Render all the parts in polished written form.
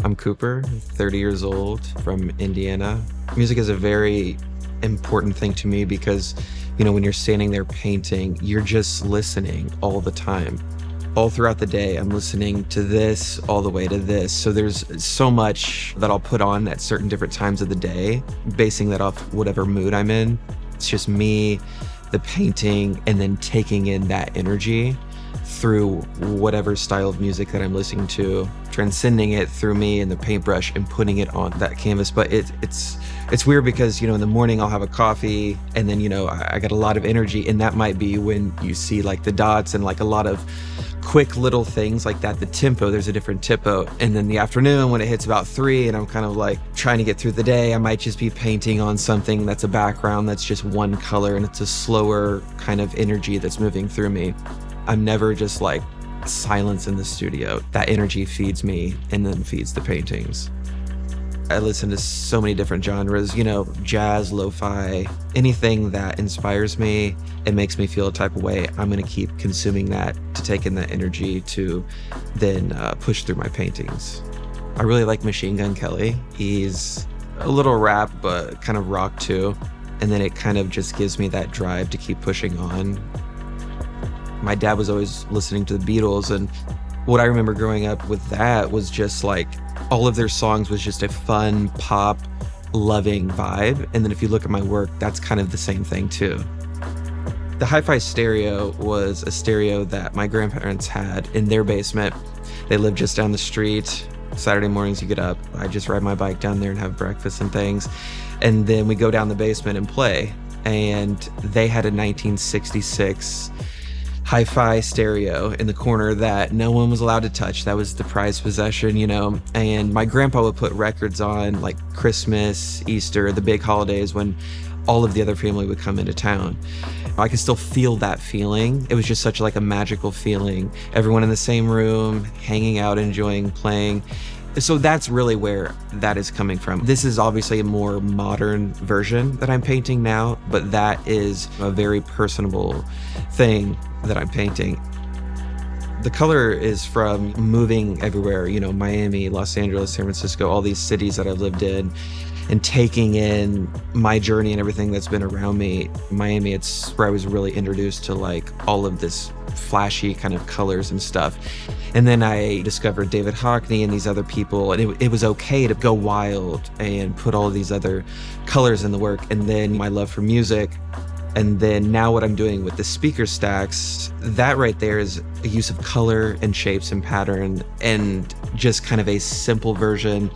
I'm Cooper, 30 years old, from Indiana. Music is a very important thing to me because, when you're standing there painting, you're just listening all the time. All throughout the day, I'm listening to this all the way to this. So there's so much that I'll put on at certain different times of the day, basing that off whatever mood I'm in. It's just me, the painting, and then taking in that energy through whatever style of music that I'm listening to, transcending it through me and the paintbrush and putting it on that canvas. But it's weird because, in the morning I'll have a coffee and then, I got a lot of energy, and that might be when you see like the dots and like a lot of quick little things like that. The tempo, there's a different tempo. And then the afternoon when it hits about 3 and I'm kind of like trying to get through the day, I might just be painting on something that's a background that's just one color and it's a slower kind of energy that's moving through me. I'm never just like silence in the studio. That energy feeds me and then feeds the paintings. I listen to so many different genres, jazz, lo-fi, anything that inspires me and makes me feel a type of way. I'm gonna keep consuming that to take in that energy to then push through my paintings. I really like Machine Gun Kelly. He's a little rap, but kind of rock too. And then it kind of just gives me that drive to keep pushing on. My dad was always listening to the Beatles, and what I remember growing up with that was just like all of their songs was just a fun, pop, loving vibe. And then if you look at my work, that's kind of the same thing too. The Hi-Fi stereo was a stereo that my grandparents had in their basement. They lived just down the street. Saturday mornings you get up, I just ride my bike down there and have breakfast and things. And then we go down the basement and play. And they had a 1966 Hi-Fi stereo in the corner that no one was allowed to touch. That was the prized possession, and my grandpa would put records on like Christmas, Easter, the big holidays when all of the other family would come into town. I can still feel that feeling. It was just such like a magical feeling. Everyone in the same room, hanging out, enjoying, playing. So that's really where that is coming from. This is obviously a more modern version that I'm painting now, but that is a very personable thing that I'm painting. The color is from moving everywhere, Miami, Los Angeles, San Francisco, all these cities that I've lived in, and taking in my journey and everything that's been around me. Miami, it's where I was really introduced to like all of this flashy kind of colors and stuff. And then I discovered David Hockney and these other people, and it was okay to go wild and put all of these other colors in the work. And then my love for music. And then now what I'm doing with the speaker stacks, that right there is a use of color and shapes and pattern, and just kind of a simple version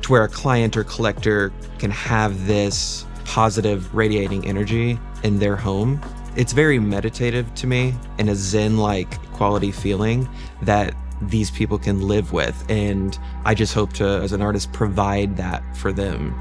to where a client or collector can have this positive radiating energy in their home. It's very meditative to me and a zen-like quality feeling that these people can live with. And I just hope to, as an artist, provide that for them.